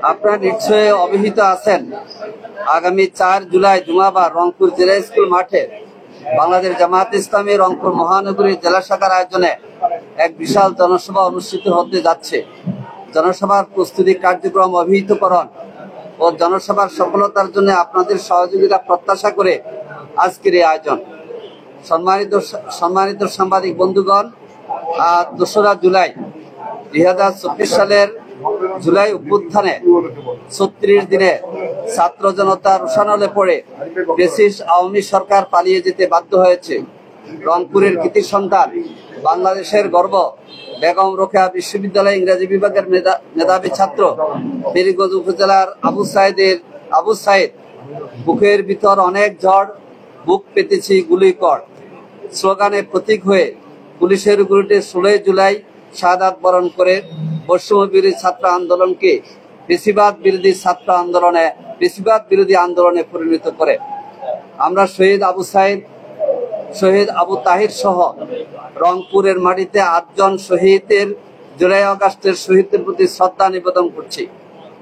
আপনারা নিশ্চয়ই অবহিত আছেন, আগামী 4 জুলাই জুমাবার রংপুর জেলা স্কুল মাঠে বাংলাদেশ জামায়াত ইসলামী রংপুর মহানগরী জেলা শাখার আয়োজনে এক বিশাল জনসভা অনুষ্ঠিত হতে যাচ্ছে। জনসভার প্রস্তুতি কার্যক্রম অভিহিতকরণ ও জনসভার সফলতার জন্য আপনাদের সহযোগিতা প্রত্যাশা করে আজকের এই আয়োজন। সম্মানিত সাংবাদিক বন্ধুগণ, 2রা জুলাই 2024 সালের জুলাই অভ্যুত্থানে 36 দিনে ছাত্র জনতা রোষানলে পড়ে ব্রিটিশ আওয়ামী সরকার পালিয়ে যেতে বাধ্য হয়েছে। রংপুরের কৃতি সন্তান, বাংলাদেশের গর্ব বেগম রোকেয়া বিশ্ববিদ্যালয় ইংরেজি বিভাগের মেধাবী ছাত্র বীরগঞ্জ উপজেলার আবু সাইদ বুকের ভিতর অনেক ঝড়, বুক পেতেছি গুলি কর স্লোগানে প্রতীক হয়ে পুলিশের গুলিতে 16 জুলাই শাহাদাত বরণ করে বৈষম্য বিরোধী ছাত্র আন্দোলনকে বেশিবাদ বিরোধী আন্দোলনে পরিণত করে। আমরা শহীদ আবু তাহির সহ রংপুরের মাটিতে 8 জন শহীদের জুলাই আগস্টের শহীদদের প্রতি শ্রদ্ধা নিবেদন করছি।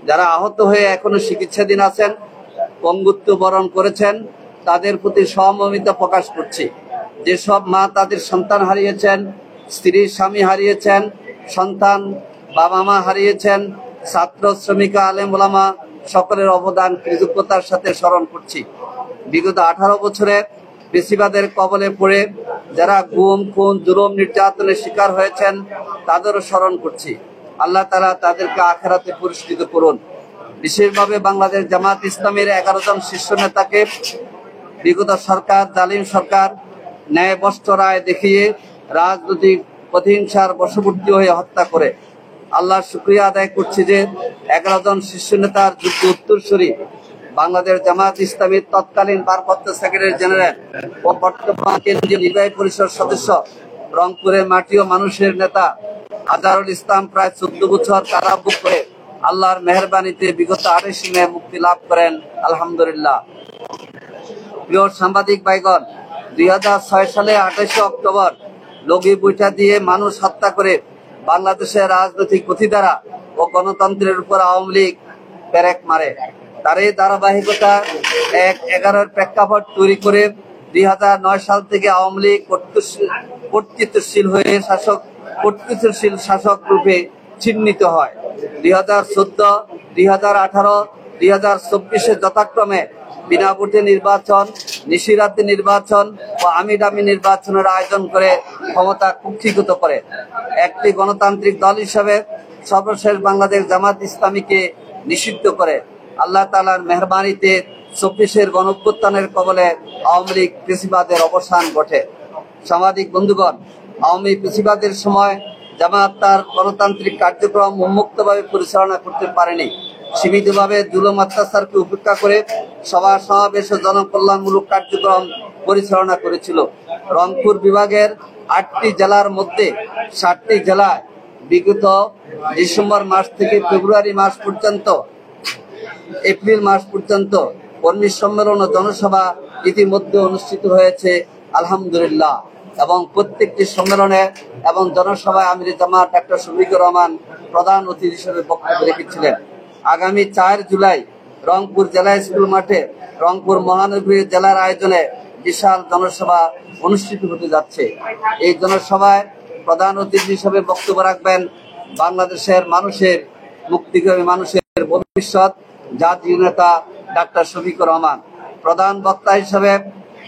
যারা আহত হয়ে এখনো চিকিৎসাধীন আছেন, পঙ্গুত্ব বরণ করেছেন, তাদের প্রতি সহমর্মিতা প্রকাশ করছি। যেসব মা তাদের সন্তান হারিয়েছেন, স্ত্রী স্বামী হারিয়েছেন, সন্তান বাবা মা হারিয়েছেন, ছাত্র শ্রমিক আলেম ওলামা সকলের অবদান কৃতজ্ঞতার সাথে স্মরণ করছি। বিগত 18 বছরে বেশিবাদের কবলে পড়ে যারা গুম, খুন, জুলুম, নির্যাতনের শিকার হয়েছেন তাদেরও স্মরণ করছি। আল্লাহ তাআলা তাদেরকে আখিরাতে পুরস্কৃত করুন। বিশেষভাবে বাংলাদেশ জামায়াত ইসলামের 11 জন শীর্ষ নেতাকে বিগত সরকার, জালিম সরকার ন্যায়বষ্ট রায় দেখিয়ে রাজনৈতিক প্রতিহিংসার বশবর্তী হয়ে হত্যা করে। আল্লাহর শুকরিয়া আদায় করছি যে 11 জন শীর্ষ নেতার যুদ্ধ উত্তরসূরি বাংলাদেশ জামায়াত ইসলামীর তৎকালীন ভারপ্রাপ্ত সেক্রেটারি জেনারেল ও বর্তমান কেন্দ্রীয় নির্বাহী পরিষদ সদস্য, রংপুরের মাটি ও মানুষের নেতা আজহারুল ইসলাম প্রায় 14 বছর কারাভোগ করে আল্লাহর মেহেরবানিতে বিগত 28 মে মুক্তি লাভ করেন। আলহামদুলিল্লাহ। প্রিয় সাংবাদিক ভাইগণ, 2006 সালে 28 অক্টোবর লগি বৈঠা দিয়ে মানুষ হত্যা করে বাংলাদেশের রাজনৈতিক গতিধারা ও গণতন্ত্রের উপর আওয়ামী লীগ পেরেক মারে। তার এই ধারাবাহিকতা 11-এর প্রেক্ষাপট তৈরি করে 2009 সাল থেকে আওয়ামী লীগ কর্তৃত্বশীল শাসক রূপে চিহ্নিত হয়। 2014, 2018, 2024 যথাক্রমে বিনা ভোটে নির্বাচন, নিশিরাতে নির্বাচন ও আমিডামি নির্বাচনের আয়োজন করে ক্ষমতা কুক্ষিগত করে। একটি গণতান্ত্রিক দল হিসেবে সর্বশেষ বাংলাদেশ জামায়াত ইসলামীকে নিষিদ্ধ করে। আল্লাহ তাআলার মেহেরবানিতে 24-এর গণঅভ্যুত্থানের কবলে আওয়ামী লীগ পেশিবাদের অবসান ঘটে। সাংবাদিক বন্ধুগণ, আওয়ামী পেশিবাদের সময় জামায়াত তার গণতান্ত্রিক কার্যক্রম উন্মুক্তভাবে পরিচালনা করতে পারেনি। সীমিতভাবে জুলুম অত্যাচারকে উপেক্ষা করে সভা সমাবেশ ও জনকল্যাণমূলক কার্যক্রম পরিচালনা করেছিল। রংপুর বিভাগের 8টি জেলার মধ্যে 7টি জেলায় বিগত ডিসেম্বর মাস থেকে এপ্রিল মাস পর্যন্ত কর্মী সম্মেলন ও জনসভা ইতিমধ্যে অনুষ্ঠিত হয়েছে। আলহামদুলিল্লাহ। এবং প্রত্যেকটি সম্মেলনে এবং জনসভায় আমির জামাত ডাক্তার শফিকুর রহমান প্রধান অতিথি হিসেবে বক্তব্য রেখেছিলেন। আগামী 4 জুলাই রংপুর জেলা স্কুল মাঠে রংপুর মহানগরী জেলার আয়োজনে বিশাল জনসভা অনুষ্ঠিত হতে যাচ্ছে। এই জনসভায় প্রধান অতিথি হিসেবে বক্তব্য রাখবেন বাংলাদেশের মুক্তিকামী মানুষের ভবিষ্যৎ জাতীয় নেতা ডাক্তার শফিকুর রহমান। প্রধান বক্তা হিসেবে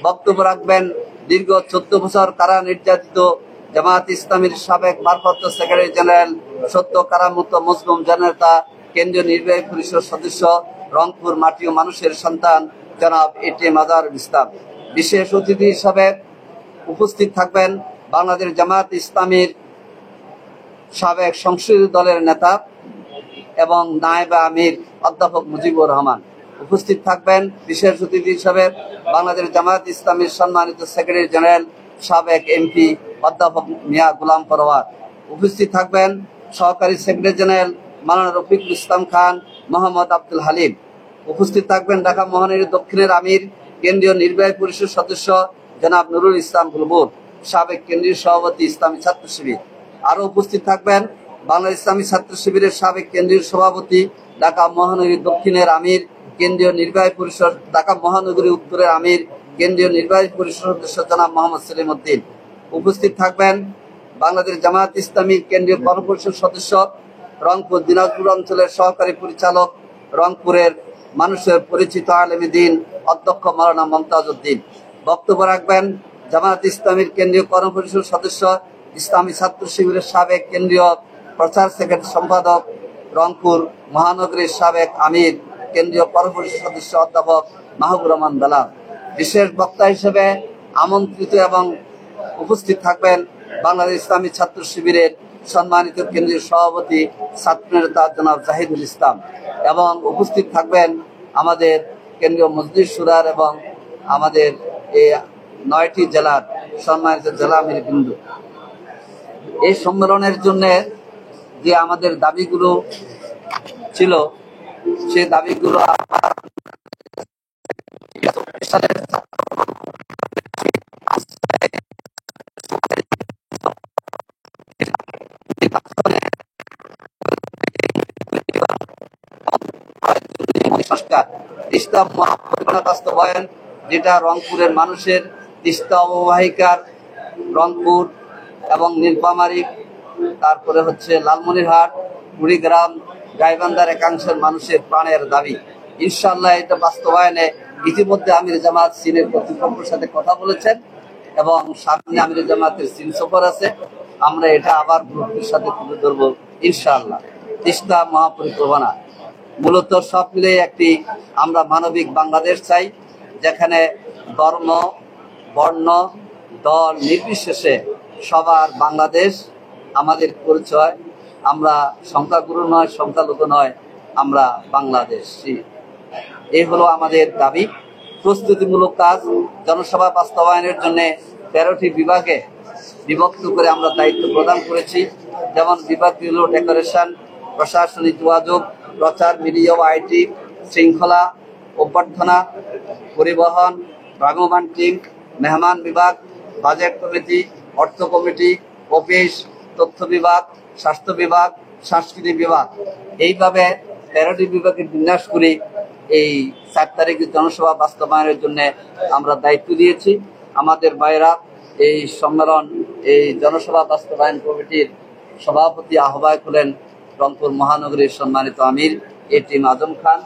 বক্তব্য রাখবেন দীর্ঘ 14 বছর কারা নির্যাতিত জামায়াত ইসলামীর সাবেক ভারপ্রাপ্ত সেক্রেটারি জেনারেল সত্য কারামুক্ত মজলুম জননেতা, কেন্দ্রীয় নির্বাহী পরিষদ সদস্য, রংপুর মাটি ও মানুষের সন্তান জনাব এটিএম আজহারুল ইসলাম। বিশেষ অতিথি হিসাবে উপস্থিত থাকবেন বাংলাদেশ জামায়াত ইসলামীর সাবেক সংসদীয় দলের নেতা এবং নায়েবে আমির অধ্যাপক মুজিবুর রহমান। উপস্থিত থাকবেন বিশেষ অতিথি হিসাবে বাংলাদেশ জামায়াত ইসলামীর সম্মানিত সেক্রেটারি জেনারেল সাবেক এমপি অধ্যাপক মিয়া গোলাম পরওয়ার। উপস্থিত থাকবেন সহকারী সেক্রেটারি জেনারেল মাওলানা রফিকুল ইসলাম খান, মোহাম্মদ আব্দুল হালিম। উপস্থিত থাকবেন ঢাকা মহানগরী দক্ষিণের আমির, কেন্দ্রীয় নির্বাহী পরিষদ সদস্য জনাব নুরুল ইসলাম বুলবুল, সাবেক কেন্দ্রীয় সভাপতি ইসলামী ছাত্র শিবির। আরো উপস্থিত থাকবেন বাংলাদেশ ইসলামী ছাত্র শিবিরের সাবেক কেন্দ্রীয় সভাপতি ঢাকা মহানগরী দক্ষিণের আমির কেন্দ্রীয় নির্বাহী পরিষদ, ঢাকা মহানগরী উত্তরের আমির কেন্দ্রীয় নির্বাহী পরিষদ সদস্য জনাব মোহাম্মদ সেলিম উদ্দিন। উপস্থিত থাকবেন বাংলাদেশ জামায়াত ইসলামী কেন্দ্রীয় কর্মপরিষদ সদস্য, রংপুর দিনাজপুর অঞ্চলের সহকারী পরিচালক, রংপুরের মানুষের পরিচিত আলেম দ্বীন অধ্যক্ষ মাওলানা মমতাজ উদ্দিন। বক্তব্য রাখবেন জামায়াত ইসলামীর কেন্দ্রীয় কর্মপরিষদ সদস্য, ইসলামী ছাত্র শিবিরের সাবেক কেন্দ্রীয় প্রচার সেক্রেটারি সম্পাদক, রংপুর মহানগরীর সাবেক আমির কেন্দ্রীয় কর্মপরিষদ সদস্য অধ্যাপক মাহবুর রহমান বেলাল। বিশেষ বক্তা হিসেবে আমন্ত্রিত এবং উপস্থিত থাকবেন বাংলাদেশ ইসলামী ছাত্র শিবিরের সম্মানিত কেন্দ্রীয় সভাপতি ছাত্রনেতা জনাব জাহিদুল ইসলাম, এবং উপস্থিত থাকবেন আমাদের কেন্দ্রীয় মজলিস শুরার এবং আমাদের এই 9টি জেলার সম্মানিত জেলা আমির বিন্দু। এই সম্মেলনের জন্য যে আমাদের দাবিগুলো ছিল, সেই দাবিগুলো তিস্তা মহাপরিকল্পনা বাস্তবায়ন, যেটা রংপুরের মানুষের তিস্তা অববাহিকার রংপুর এবং নীলফামারী, তারপরে হচ্ছে লালমনিরহাট, কুড়িগ্রাম, গাইবান্ধার একাংশের মানুষের প্রাণের দাবি। ইনশাআল্লাহ এটা বাস্তবায়নে ইতিমধ্যে আমির জামাত চীনের কর্তৃপক্ষের সাথে কথা বলেছেন এবং সামনে আমির জামাতের চীন সফর আছে। আমরা এটা আবার গ্রুপের সাথে তুলে ধরবো ইনশাআল্লাহ। তিস্তা মহাপরিকল্পনা মূলত সব মিলে একটি আমরা মানবিক বাংলাদেশ চাই, যেখানে ধর্ম, বর্ণ, দল নির্বিশেষে সবার বাংলাদেশ আমাদের পরিচয়। আমরা সংখ্যাগুরু নয়, সংখ্যালঘু নয়, আমরা বাংলাদেশী। এই হলো আমাদের দাবি। প্রস্তুতিমূলক কাজ জনসভা বাস্তবায়নের জন্য 13টি বিভাগে বিভক্ত করে আমরা দায়িত্ব প্রদান করেছি। যেমন বিভাগগুলো ডেকোরেশন, প্রশাসনিক যোগাযোগ, প্রচার, মিডিয়া ও আইটি, শৃঙ্খলা, অভ্যর্থনা, পরিবহন, ভ্রাম্যমাণ টিম, মেহমান বিভাগ, বাজেট কমিটি, অর্থ কমিটি, অফিস, তথ্য বিভাগ, স্বাস্থ্য বিভাগ, সাংস্কৃতিক বিভাগ। এইভাবে 13টি বিভাগের বিন্যাস করি এই 4 তারিখে জনসভা বাস্তবায়নের জন্য আমরা দায়িত্ব দিয়েছি। আমাদের ভাইরা এই সম্মেলন, এই জনসভা বাস্তবায়ন কমিটির সভাপতি আহ্বায়ক হলেন রংপুর মহানগরীর সম্মানিত আমির এটিএম আজম খান,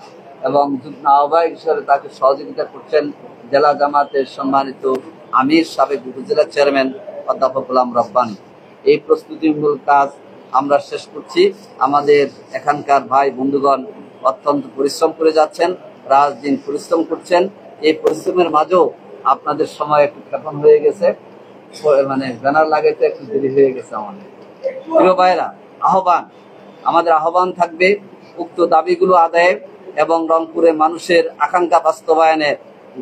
এবং যুগ্ম আহ্বায়ক হিসেবে তাকে সহযোগিতা করছেন জেলা জামাতের সম্মানিত আমির সাবেক উপজেলা চেয়ারম্যান অধ্যাপক গোলাম রব্বানী। এই প্রস্তুতিমূলক কাজ আমরা শেষ করছি। আমাদের এখানকার ভাই বন্ধুগণ অত্যন্ত পরিশ্রম করে যাচ্ছেন, রাত দিন পরিশ্রম করছেন। এই পরিশ্রমের মাঝেও আপনাদের সময় একটু ক্ষেপণ হয়ে গেছে, মানে ব্যানার লাগাইতে একটু দেরি হয়ে গেছে আমাদের। প্রিয় ভাইরা, আমাদের আহ্বান থাকবে উক্ত দাবিগুলো আদায়ে এবং রংপুরের মানুষের আকাঙ্ক্ষা বাস্তবায়নে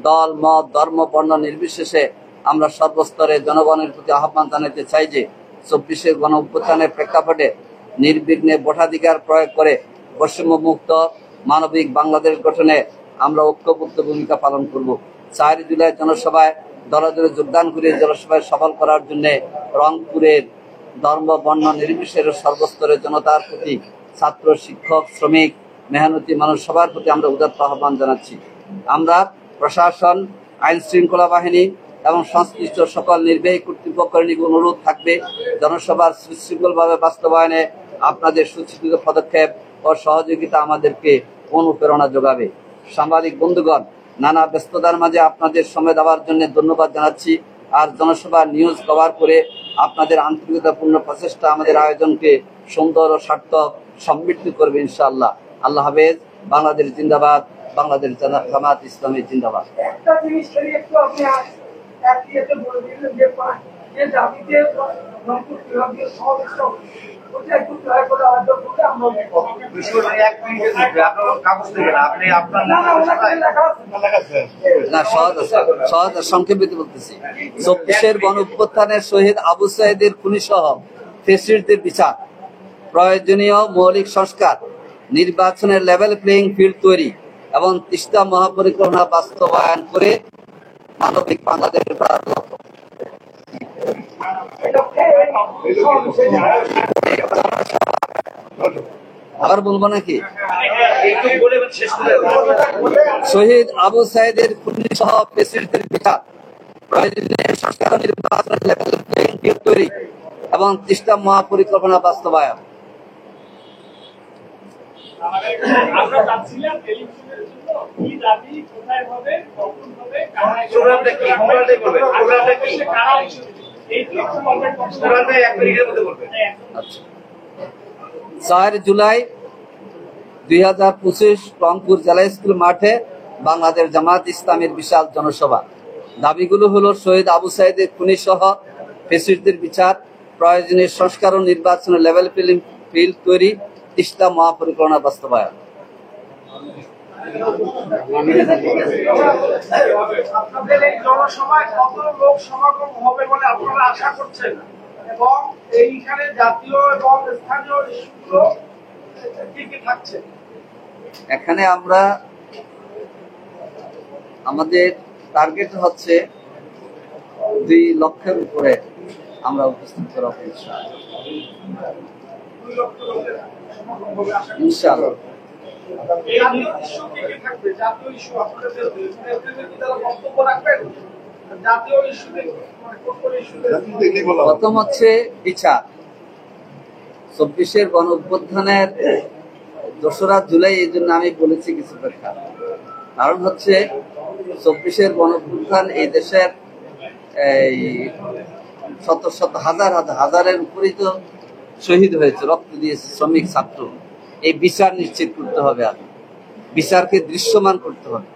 দল, মত, ধর্ম, বর্ণ নির্বিশেষে আমরা সর্বস্তরে জনগণের প্রতি আহ্বান জানাতে চাই যে 24-এর গণ অভ্যুত্থানের প্রেক্ষাপটে নির্বিঘ্নে ভোটাধিকার প্রয়োগ করে বৈষম্য মুক্ত মানবিক বাংলাদেশ গঠনে আমরা ঐক্যবদ্ধ ভূমিকা পালন করব। 4 জুলাই জনসভায় দলে দলে যোগদান করে জনসভায় সফল করার জন্য রংপুরের ধর্ম, বর্ণ নির্বিশেষে সর্বস্তরের জনতার প্রতি, ছাত্র, শিক্ষক, শ্রমিক, মেহনতি মানুষ সবার প্রতি আমরা উদাত্ত আহ্বান জানাচ্ছি। আমরা প্রশাসন, আইন শৃঙ্খলা বাহিনী এবং সংশ্লিষ্ট সকল নির্বাহী কর্তৃপক্ষের নিকট অনুরোধ থাকবে জনসভার সুশৃঙ্খলভাবে বাস্তবায়নে আপনাদের সুচিন্তিত পদক্ষেপ ও সহযোগিতা আমাদেরকে অনুপ্রেরণা যোগাবে। সাংবাদিক বন্ধুগণ, নানা ব্যস্ততার মাঝে আপনাদের সময় দেওয়ার জন্য ধন্যবাদ জানাচ্ছি। আর জনসভা নিউজ কভার করে আপনাদের আন্তরিকতাপূর্ণ প্রচেষ্টা আমাদের আয়োজনকে সুন্দর ও সার্থক সমৃদ্ধ করবে ইনশাআল্লাহ। আল্লাহ হাফেজ। বাংলাদেশ জিন্দাবাদ, বাংলাদেশ জামাত ইসলামী জিন্দাবাদ। একটা জিনিস একটু আপনি একটু বলে দিলেন যে দাবিতে রংপুর বিভাগীয় সমাবেশ ওটা একটু দয়া করে আয়োজন করতে আমরা সংক্ষেপিত বলতেছি। 24-এর গণ অভ্যুত্থানের শহীদ আবু সাঈদের খুনি সহ ফ্যাসিস্টদের বিচার, প্রয়োজনীয় মৌলিক সংস্কার, নির্বাচনের লেভেল প্লেইং ফিল্ড তৈরি এবং তিস্তা মহাপরিকল্পনা বাস্তবায়ন করে মানবিক বাংলাদেশ গড়ার লক্ষ্য। আবার বলবো নাকি? শহীদ আবু সাইদের খুনি সহ প্রেসিডেন্টের বিচার, প্রয়োজনীয় সংস্কার ও নির্বাচন লেভেল প্লেইং ফিল্ড তৈরি এবং তিস্তা মহাপরিকল্পনা বাস্তবায়ন। আমরা চাচ্ছিলাম টেলিভিশনের জন্য কি দাবি, কোথায় হবে, কখন হবে, আচ্ছা, 4 জুলাই 2025 রংপুর জেলা স্কুল মাঠে বাংলাদেশ জামাত ইসলামের বিশাল জনসভা। দাবিগুলো হলো শহীদ আবু সাইদের খুনি সহ ফ্যাসিস্টদের বিচার, প্রয়োজনীয় সংস্কার ও নির্বাচনের লেভেল প্লেইং ফিল্ড তৈরি, তিস্তা মহাপরিকল্পনা বাস্তবায়ন। আপনাদের এই জনসভায় কত লোক সমাগম হবে বলে আপনারা আশা করছেন, এবং এইখানে জাতীয় এবং স্থানীয় ইস্যুগুলো কি কি থাকছে? এখানে আমরা আমাদের টার্গেট হচ্ছে 2 লক্ষের উপরে আমরা উপস্থিত করা হয়েছে 2 লক্ষ লোকের সমাগম হবে আশা করছেন। ইনশাআল্লাহ। জাতীয় ইস্যু কি কি থাকবে? জাতীয় ইস্যু আপনাদের নেতৃত্বে কি তারা বক্তব্য রাখবেন? জাতীয় ইস্যুতে মানে কোন কোন ইস্যুতে? প্রথম হচ্ছে বিচার। 24-এর গণ অভ্যুত্থানের 2রা জুলাই, এই জন্য আমি বলেছি কিছু কথা। কারণ হচ্ছে 24-এর গণ অভ্যুত্থান এই দেশের এই শত শত হাজারের উপরেই তো শহীদ হয়েছে, রক্ত দিয়েছে শ্রমিক ছাত্র। এই বিচার নিশ্চিত করতে হবে, আর বিচারকে দৃশ্যমান করতে হবে।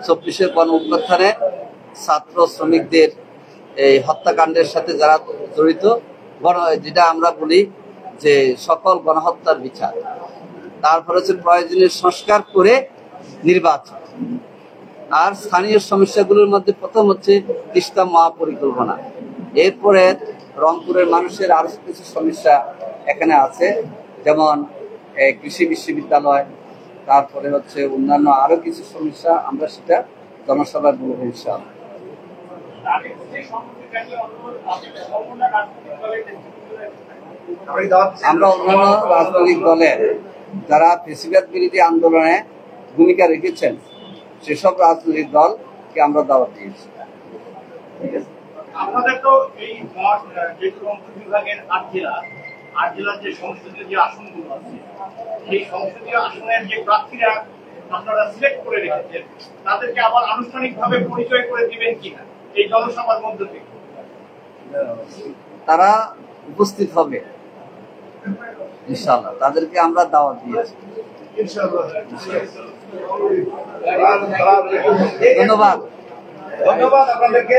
24-এর গণ অভ্যুত্থানে ছাত্র শ্রমিকদের এই হত্যাকাণ্ডের সাথে যারা জড়িত, যেটা আমরা বলি যে সকল গণহত্যার বিচার। তারপর হচ্ছে প্রয়োজনীয় সংস্কার করে নির্বাচন। আর স্থানীয় সমস্যাগুলোর মধ্যে প্রথম হচ্ছে তিস্তা মহাপরিকল্পনা। এরপরে রংপুরের মানুষের আরো কিছু সমস্যা এখানে আছে, যেমন কৃষি বিশ্ববিদ্যালয়, তারপরে হচ্ছে অন্যান্য আরো কিছু সমস্যা। আমরা সেটা জনসভায় বলবো ইনশাআল্লাহ। আমরা অন্যান্য রাজনৈতিক দলের যারা ফ্যাসিবাদ বিরোধী আন্দোলনে ভূমিকা রেখেছেন সেসব রাজনৈতিক দলকে আমরা দাওয়াত দিয়েছি। আপনাদের তো এই যেহেতু রংপুর বিভাগের 8 জেলার যে সংসদীয় যে আসনগুলো আছে, সেই সংসদীয় আসনের যে প্রার্থীরা আপনারা সিলেক্ট করে রেখেছেন, তাদেরকে আবার আনুষ্ঠানিকভাবে পরিচয় করে দিবেন কিনা এই জনসভার মধ্য থেকে? তারা উপস্থিত হবে ইনশাআল্লাহ, তাদেরকে আমরা দাওয়াত দিয়েছি। ধন্যবাদ। ধন্যবাদ আপনাদেরকে।